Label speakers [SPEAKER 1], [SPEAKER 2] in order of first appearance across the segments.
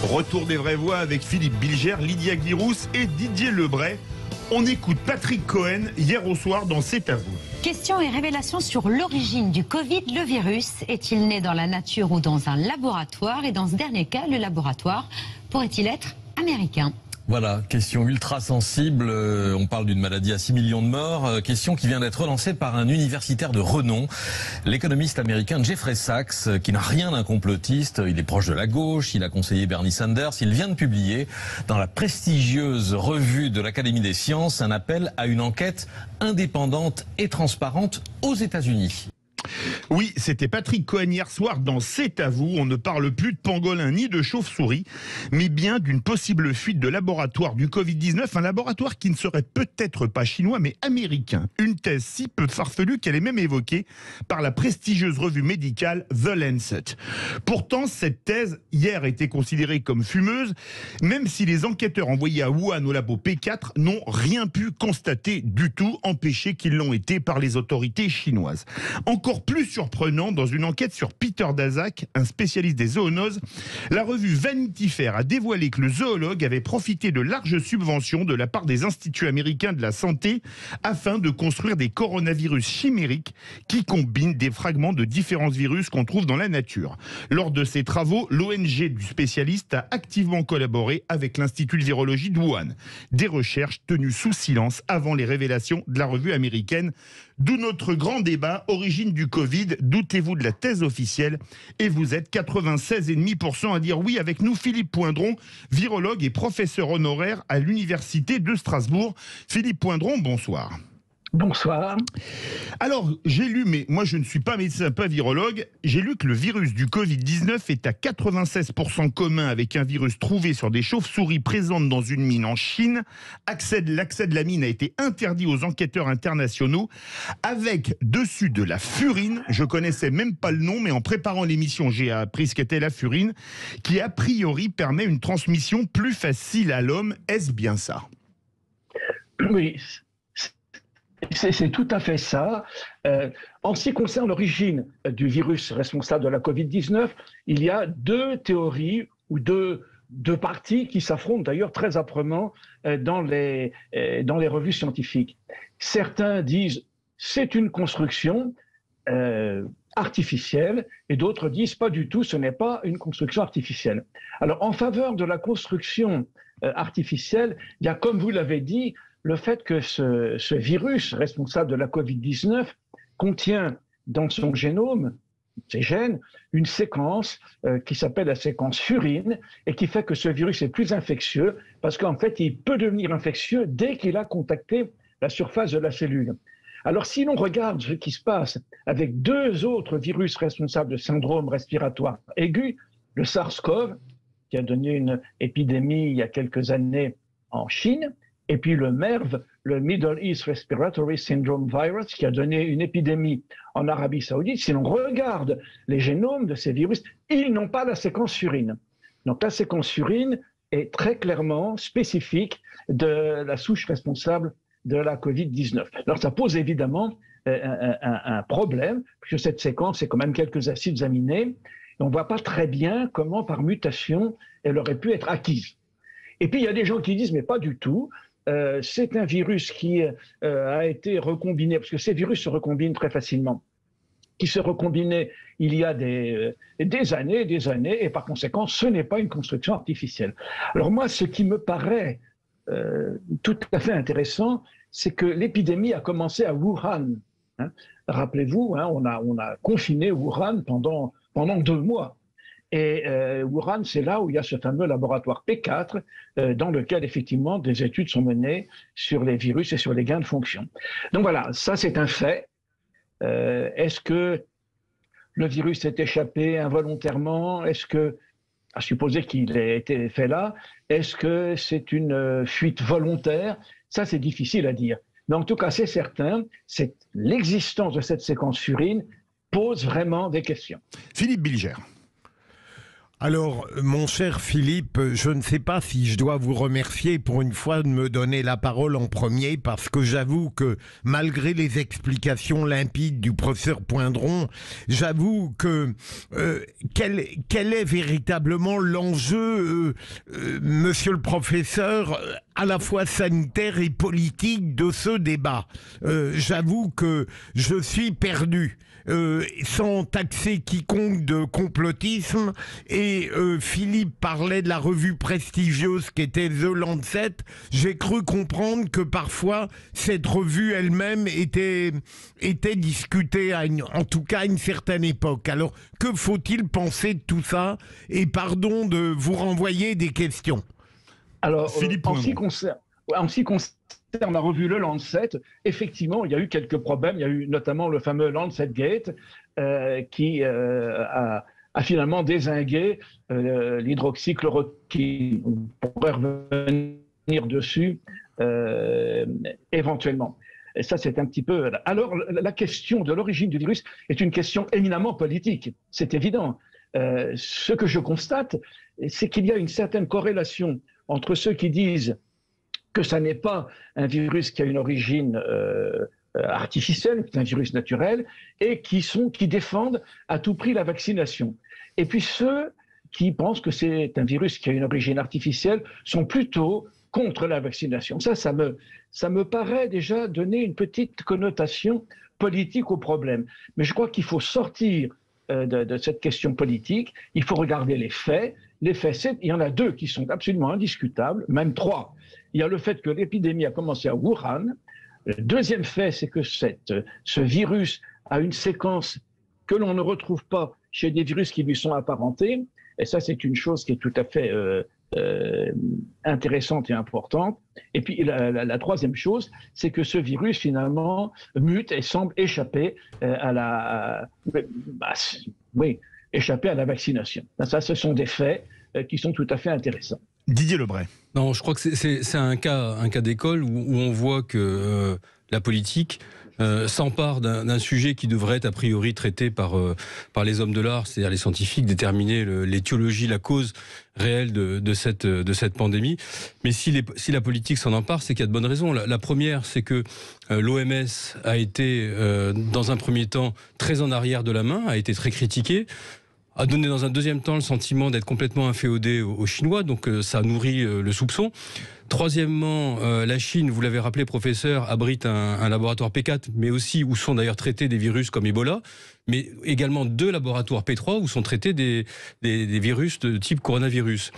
[SPEAKER 1] Retour des vraies voix avec Philippe Bilger, Lydia Guirousse et Didier Lebray. On écoute Patrick Cohen hier au soir dans C'est à vous.
[SPEAKER 2] Questions et révélations sur l'origine du Covid. Le virus est-il né dans la nature ou dans un laboratoire? Et dans ce dernier cas, le laboratoire pourrait-il être américain?
[SPEAKER 3] Voilà, question ultra sensible. On parle d'une maladie à 6 millions de morts. Question qui vient d'être relancée par un universitaire de renom, l'économiste américain Jeffrey Sachs, qui n'a rien d'un complotiste. Il est proche de la gauche, il a conseillé Bernie Sanders. Il vient de publier dans la prestigieuse revue de l'Académie des sciences un appel à une enquête indépendante et transparente aux États-Unis.
[SPEAKER 1] Oui, c'était Patrick Cohen hier soir dans C'est à vous. On ne parle plus de pangolin ni de chauve-souris, mais bien d'une possible fuite de laboratoire du Covid-19, un laboratoire qui ne serait peut-être pas chinois, mais américain. Une thèse si peu farfelue qu'elle est même évoquée par la prestigieuse revue médicale The Lancet. Pourtant, cette thèse, hier, était considérée comme fumeuse, même si les enquêteurs envoyés à Wuhan au labo P4 n'ont rien pu constater du tout, empêchés qu'ils l'ont été par les autorités chinoises. Encore plus surprenant, dans une enquête sur Peter Daszak, un spécialiste des zoonoses, la revue Vanity Fair a dévoilé que le zoologue avait profité de larges subventions de la part des instituts américains de la santé afin de construire des coronavirus chimériques qui combinent des fragments de différents virus qu'on trouve dans la nature. Lors de ces travaux, l'ONG du spécialiste a activement collaboré avec l'Institut de virologie de Wuhan. Des recherches tenues sous silence avant les révélations de la revue américaine. D'où notre grand débat, origine du Covid, doutez-vous de la thèse officielle? Et vous êtes 96,5% à dire oui avec nous. Philippe Poindron, virologue et professeur honoraire à l'Université de Strasbourg. Philippe Poindron, bonsoir.
[SPEAKER 4] Bonsoir.
[SPEAKER 1] Alors, j'ai lu, mais moi je ne suis pas médecin, pas virologue, j'ai lu que le virus du Covid-19 est à 96% commun avec un virus trouvé sur des chauves-souris présentes dans une mine en Chine. L'accès de la mine a été interdit aux enquêteurs internationaux avec dessus de la furine. Je connaissais même pas le nom, mais en préparant l'émission, j'ai appris ce qu'était la furine, qui a priori permet une transmission plus facile à l'homme. Est-ce bien ça?
[SPEAKER 4] Oui. C'est tout à fait ça. En ce qui concerne l'origine du virus responsable de la Covid-19, il y a deux théories ou deux parties qui s'affrontent d'ailleurs très âprement dans les revues scientifiques. Certains disent c'est une construction artificielle et d'autres disent pas du tout, ce n'est pas une construction artificielle. Alors en faveur de la construction artificielle, il y a, comme vous l'avez dit, le fait que ce virus responsable de la Covid-19 contient dans son génome, ses gènes, une séquence qui s'appelle la séquence furine et qui fait que ce virus est plus infectieux parce qu'en fait, il peut devenir infectieux dès qu'il a contacté la surface de la cellule. Alors, si l'on regarde ce qui se passe avec deux autres virus responsables de syndrome respiratoire aigu, le SARS-CoV, qui a donné une épidémie il y a quelques années en Chine, et puis le MERV, le Middle East Respiratory Syndrome Virus, qui a donné une épidémie en Arabie Saoudite. Si l'on regarde les génomes de ces virus, ils n'ont pas la séquence furine. Donc la séquence furine est très clairement spécifique de la souche responsable de la Covid-19. Alors ça pose évidemment un problème, puisque cette séquence, c'est quand même quelques acides aminés, et on ne voit pas très bien comment, par mutation, elle aurait pu être acquise. Et puis il y a des gens qui disent, mais pas du tout, c'est un virus qui a été recombiné, parce que ces virus se recombinent très facilement, qui se recombinaient il y a des années, et par conséquent, ce n'est pas une construction artificielle. Alors moi, ce qui me paraît tout à fait intéressant, c'est que l'épidémie a commencé à Wuhan. Hein. Rappelez-vous, hein, on a confiné Wuhan pendant 2 mois. Et Wuhan, c'est là où il y a ce fameux laboratoire P4, dans lequel, effectivement, des études sont menées sur les virus et sur les gains de fonction. Donc voilà, ça c'est un fait. Est-ce que le virus est échappé involontairement? Est-ce que, à supposer qu'il ait été fait là, est-ce que c'est une fuite volontaire? Ça, c'est difficile à dire. Mais en tout cas, c'est certain, c'est l'existence de cette séquence furine pose vraiment des questions.
[SPEAKER 1] Philippe Bilger.
[SPEAKER 5] Alors, mon cher Philippe, je ne sais pas si je dois vous remercier pour une fois de me donner la parole en premier, parce que j'avoue que malgré les explications limpides du professeur Poindron, j'avoue que quel est véritablement l'enjeu, monsieur le professeur, à la fois sanitaire et politique de ce débat. J'avoue que je suis perdu. Sans taxer quiconque de complotisme, et Philippe parlait de la revue prestigieuse qu'était The Lancet. J'ai cru comprendre que parfois cette revue elle-même était discutée en tout cas à une certaine époque. Alors que faut-il penser de tout ça? Et pardon de vous renvoyer des questions.
[SPEAKER 4] Alors, en ce qui concerne la revue Le Lancet, effectivement, il y a eu quelques problèmes. Il y a eu notamment le fameux Lancet Gate qui a finalement dézingué l'hydroxychloroquine. On pourrait revenir dessus éventuellement. Et ça, c'est un petit peu... Alors, la question de l'origine du virus est une question éminemment politique. C'est évident. Ce que je constate, c'est qu'il y a une certaine corrélation entre ceux qui disent que ça n'est pas un virus qui a une origine artificielle, c'est un virus naturel, et qui défendent à tout prix la vaccination. Et puis ceux qui pensent que c'est un virus qui a une origine artificielle sont plutôt contre la vaccination. Ça me paraît déjà donner une petite connotation politique au problème. Mais je crois qu'il faut sortir de cette question politique, il faut regarder les faits. Les faits, il y en a deux qui sont absolument indiscutables, même trois. Il y a le fait que l'épidémie a commencé à Wuhan. Le deuxième fait, c'est que ce virus a une séquence que l'on ne retrouve pas chez des virus qui lui sont apparentés. Et ça, c'est une chose qui est tout à fait intéressante et importante. Et puis, la troisième chose, c'est que ce virus, finalement, mute et semble échapper échapper à la vaccination. Ça, ce sont des faits qui sont tout à fait intéressants.
[SPEAKER 1] Didier Lebray.
[SPEAKER 6] Non, je crois que c'est un cas d'école où on voit que la politique s'empare d'un sujet qui devrait être a priori traité par les hommes de l'art, c'est-à-dire les scientifiques, déterminer l'étiologie, la cause réelle de cette pandémie. Mais si la politique s'en empare, c'est qu'il y a de bonnes raisons. La première, c'est que l'OMS a été, dans un premier temps, très en arrière de la main, a été très critiquée, a donné dans un deuxième temps le sentiment d'être complètement inféodé aux Chinois, donc ça nourrit le soupçon. Troisièmement, la Chine, vous l'avez rappelé professeur, abrite un laboratoire P4, mais aussi où sont d'ailleurs traités des virus comme Ebola, mais également 2 laboratoires P3 où sont traités des virus de type coronavirus.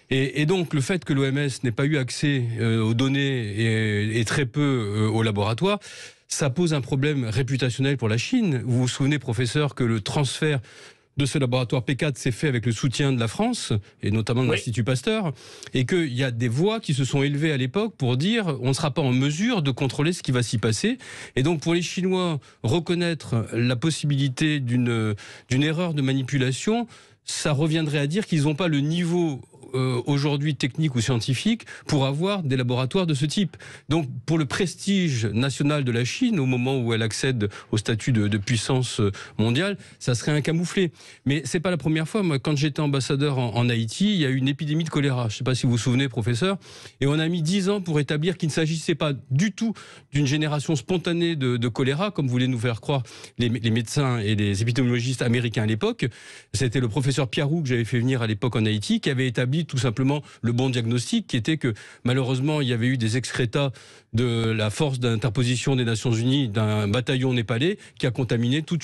[SPEAKER 6] Et donc le fait que l'OMS n'ait pas eu accès aux données et très peu aux laboratoires, ça pose un problème réputationnel pour la Chine. Vous vous souvenez professeur que le transfert de ce laboratoire P4 s'est fait avec le soutien de la France, et notamment de l'Institut Pasteur, et qu'il y a des voix qui se sont élevées à l'époque pour dire on ne sera pas en mesure de contrôler ce qui va s'y passer. Et donc pour les Chinois, reconnaître la possibilité d'une erreur de manipulation, ça reviendrait à dire qu'ils n'ont pas le niveau aujourd'hui technique ou scientifique pour avoir des laboratoires de ce type. Donc pour le prestige national de la Chine, au moment où elle accède au statut de puissance mondiale, ça serait un camouflet. Mais c'est pas la première fois. Moi, quand j'étais ambassadeur en Haïti, il y a eu une épidémie de choléra. Je ne sais pas si vous vous souvenez, professeur. Et on a mis 10 ans pour établir qu'il ne s'agissait pas du tout d'une génération spontanée de choléra, comme voulaient nous faire croire les médecins et les épidémiologistes américains à l'époque. C'était le professeur Piarou que j'avais fait venir à l'époque en Haïti, qui avait établi tout simplement le bon diagnostic, qui était que malheureusement il y avait eu des excrétas de la force d'interposition des Nations Unies d'un bataillon népalais qui a contaminé tout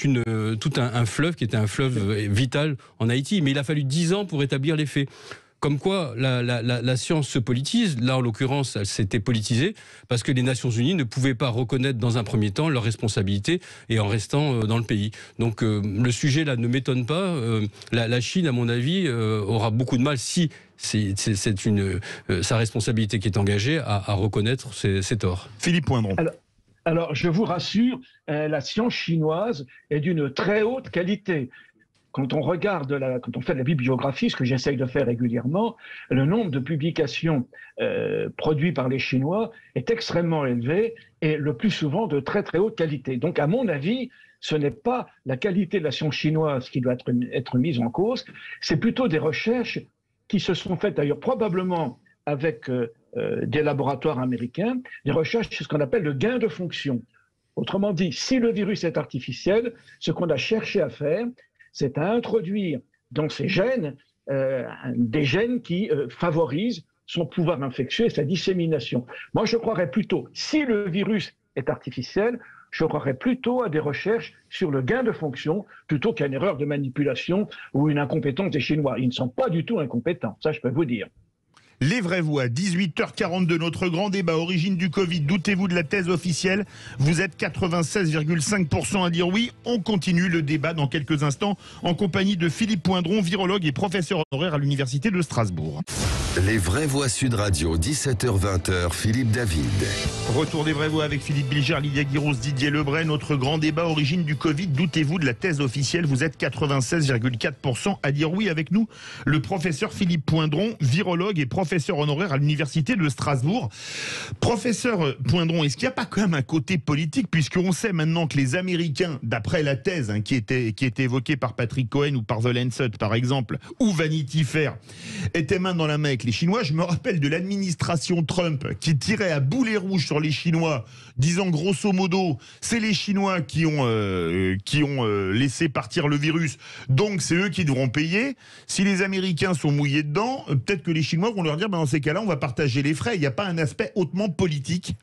[SPEAKER 6] un fleuve qui était un fleuve vital en Haïti. Mais il a fallu 10 ans pour établir les faits. Comme quoi la science se politise. Là, en l'occurrence, elle s'était politisée parce que les Nations Unies ne pouvaient pas reconnaître dans un premier temps leurs responsabilités et en restant dans le pays. Donc le sujet là ne m'étonne pas. La Chine, à mon avis, aura beaucoup de mal, si c'est sa responsabilité qui est engagée, à reconnaître ses torts.
[SPEAKER 1] Philippe Poindron.
[SPEAKER 4] Alors, je vous rassure, la science chinoise est d'une très haute qualité. Quand on fait de la bibliographie, ce que j'essaye de faire régulièrement, le nombre de publications produites par les Chinois est extrêmement élevé et le plus souvent de très très haute qualité. Donc à mon avis, ce n'est pas la qualité de la science chinoise qui doit être mise en cause, c'est plutôt des recherches qui se sont faites d'ailleurs probablement avec des laboratoires américains, des recherches sur ce qu'on appelle le gain de fonction. Autrement dit, si le virus est artificiel, ce qu'on a cherché à faire, c'est à introduire dans ces gènes des gènes qui favorisent son pouvoir infectieux et sa dissémination. Moi, je croirais plutôt, si le virus est artificiel, je croirais plutôt à des recherches sur le gain de fonction plutôt qu'à une erreur de manipulation ou une incompétence des Chinois. Ils ne sont pas du tout incompétents, ça je peux vous dire.
[SPEAKER 1] Les vraies voix, 18h42, notre grand débat origine du Covid. Doutez-vous de la thèse officielle? Vous êtes 96,5% à dire oui. On continue le débat dans quelques instants en compagnie de Philippe Poindron, virologue et professeur honoraire à l'Université de Strasbourg.
[SPEAKER 7] Les vraies voix Sud Radio, 17h-20h, Philippe David.
[SPEAKER 1] Retour des vraies voix avec Philippe Bilger, Lydia Guiros, Didier Lebray. Notre grand débat origine du Covid. Doutez-vous de la thèse officielle? Vous êtes 96,4% à dire oui avec nous. Le professeur Philippe Poindron, virologue et professeur honoraire à l'Université de Strasbourg. Professeur Poindron, est-ce qu'il n'y a pas quand même un côté politique, puisqu'on sait maintenant que les Américains, d'après la thèse qui était évoquée par Patrick Cohen ou par The Lancet par exemple, ou Vanity Fair, étaient main dans la main avec les Chinois. Je me rappelle de l'administration Trump qui tirait à boulet rouge sur les Chinois, disant grosso modo, c'est les Chinois qui ont laissé partir le virus, donc c'est eux qui devront payer. Si les Américains sont mouillés dedans, peut-être que les Chinois vont leur dire, dans ces cas-là, on va partager les frais. Il n'y a pas un aspect hautement politique?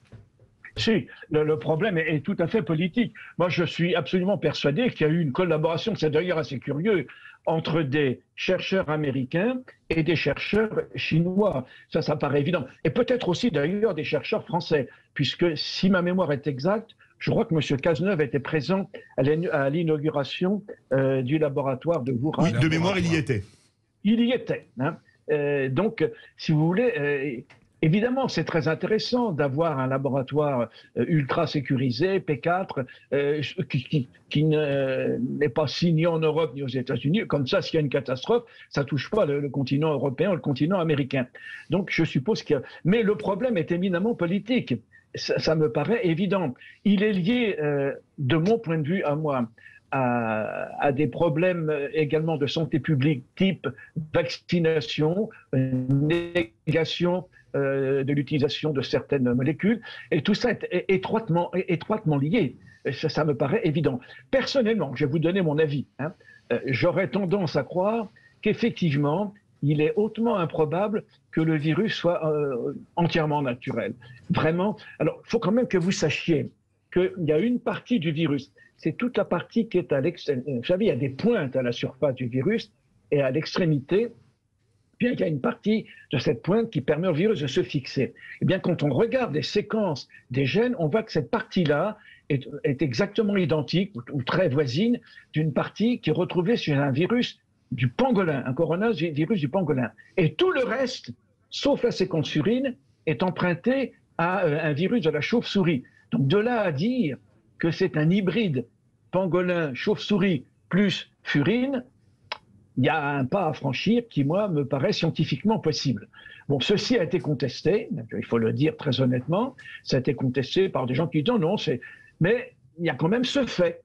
[SPEAKER 4] Si, le problème est tout à fait politique. Moi, je suis absolument persuadé qu'il y a eu une collaboration, c'est d'ailleurs assez curieux, entre des chercheurs américains et des chercheurs chinois. Ça paraît évident. Et peut-être aussi d'ailleurs des chercheurs français, puisque si ma mémoire est exacte, je crois que M. Cazeneuve était présent à l'inauguration du laboratoire de Wuhan.
[SPEAKER 1] Oui, de mémoire, il y était.
[SPEAKER 4] Il y était. Hein. Donc, si vous voulez, évidemment, c'est très intéressant d'avoir un laboratoire ultra sécurisé, P4, qui n'est pas signé en Europe ni aux États-Unis. Comme ça, s'il y a une catastrophe, ça ne touche pas le continent européen ou le continent américain. Donc, je suppose qu'il y a... Mais le problème est éminemment politique. Ça me paraît évident. Il est lié, de mon point de vue à moi, à des problèmes également de santé publique, type vaccination, négation de l'utilisation de certaines molécules. Et tout ça est étroitement lié. Ça me paraît évident. Personnellement, je vais vous donner mon avis. J'aurais tendance à croire qu'effectivement, il est hautement improbable que le virus soit entièrement naturel. Vraiment. Alors, il faut quand même que vous sachiez qu'il y a une partie du virus, c'est toute la partie qui est à l'extrémité. Vous savez, il y a des pointes à la surface du virus et à l'extrémité, bien qu'il y a une partie de cette pointe qui permet au virus de se fixer. Et bien, quand on regarde les séquences des gènes, on voit que cette partie-là est exactement identique ou très voisine d'une partie qui est retrouvée sur un virus du pangolin, un coronavirus du pangolin. Et tout le reste, sauf la séquence surine, est emprunté à un virus de la chauve-souris. Donc de là à dire que c'est un hybride pangolin, chauve-souris plus furine, il y a un pas à franchir qui, moi, me paraît scientifiquement possible. Bon, ceci a été contesté, il faut le dire très honnêtement, ça a été contesté par des gens qui disent non, mais il y a quand même ce fait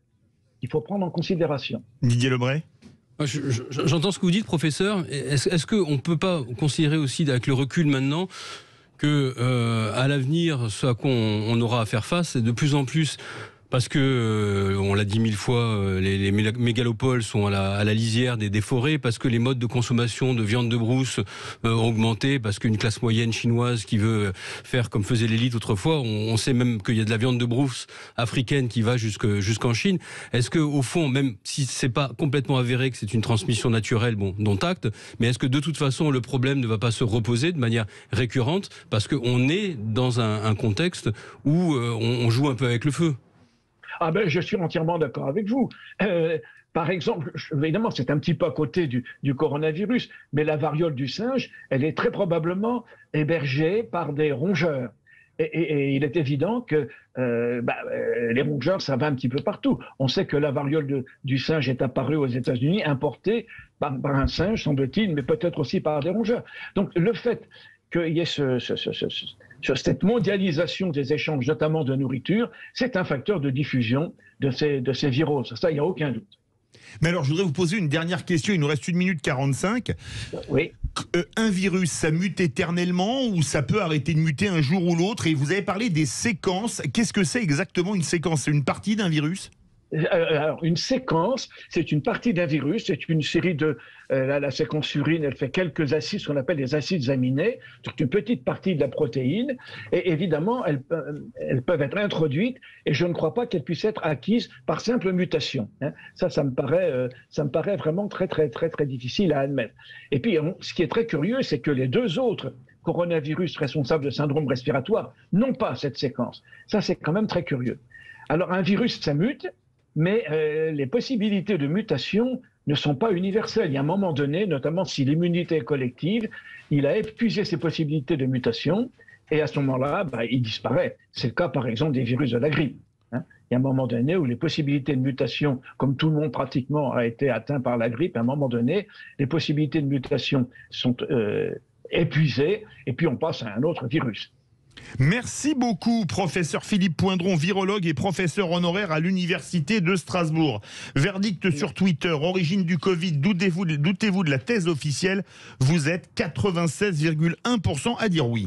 [SPEAKER 4] qu'il faut prendre en considération.
[SPEAKER 1] Didier Lebray?
[SPEAKER 6] J'entends ce que vous dites, professeur. Est-ce qu'on ne peut pas considérer aussi, avec le recul maintenant, que à l'avenir, ce à quoi on aura à faire face, c'est de plus en plus... Parce que, on l'a dit 1000 fois, les mégalopoles sont à la lisière des forêts, parce que les modes de consommation de viande de brousse ont augmenté, parce qu'une classe moyenne chinoise qui veut faire comme faisait l'élite autrefois, on sait même qu'il y a de la viande de brousse africaine qui va jusqu'en Chine. Est-ce que, au fond, même si c'est pas complètement avéré que c'est une transmission naturelle, bon, dont acte, mais est-ce que de toute façon le problème ne va pas se reposer de manière récurrente, parce qu'on est dans un contexte où on joue un peu avec le feu?
[SPEAKER 4] Ah ben, je suis entièrement d'accord avec vous. Par exemple, évidemment, c'est un petit peu à côté du coronavirus, mais la variole du singe, elle est très probablement hébergée par des rongeurs. Et il est évident que les rongeurs, ça va un petit peu partout. On sait que la variole du singe est apparue aux États-Unis, importée par un singe, semble-t-il, mais peut-être aussi par des rongeurs. Donc le fait qu'il y ait sur cette mondialisation des échanges, notamment de nourriture, c'est un facteur de diffusion de ces viroses. Ça, il n'y a aucun doute.
[SPEAKER 1] Mais alors, je voudrais vous poser une dernière question. Il nous reste 1 minute 45.
[SPEAKER 4] Oui.
[SPEAKER 1] Un virus, ça mute éternellement ou ça peut arrêter de muter un jour ou l'autre? Et vous avez parlé des séquences. Qu'est-ce que c'est exactement une séquence? C'est une partie d'un virus?
[SPEAKER 4] Alors, une séquence, c'est une partie d'un virus, c'est une série de... la séquence urine, elle fait quelques acides, ce qu'on appelle les acides aminés, c'est une petite partie de la protéine, et évidemment, elles peuvent être introduites, et je ne crois pas qu'elles puissent être acquises par simple mutation. Hein. Ça me paraît vraiment très, très, très, très difficile à admettre. Et puis, ce qui est très curieux, c'est que les 2 autres coronavirus responsables de syndrome respiratoire n'ont pas cette séquence. Ça, c'est quand même très curieux. Alors, un virus, ça mute, mais les possibilités de mutation ne sont pas universelles. Il y a un moment donné, notamment si l'immunité est collective, il a épuisé ses possibilités de mutation et à ce moment-là, il disparaît. C'est le cas par exemple des virus de la grippe. Hein. Il y a un moment donné où les possibilités de mutation, comme tout le monde pratiquement a été atteint par la grippe, à un moment donné, les possibilités de mutation sont épuisées et puis on passe à un autre virus.
[SPEAKER 1] Merci beaucoup, professeur Philippe Poindron, virologue et professeur honoraire à l'Université de Strasbourg. Verdict sur Twitter, origine du Covid, doutez-vous de la thèse officielle? Vous êtes 96,1% à dire oui.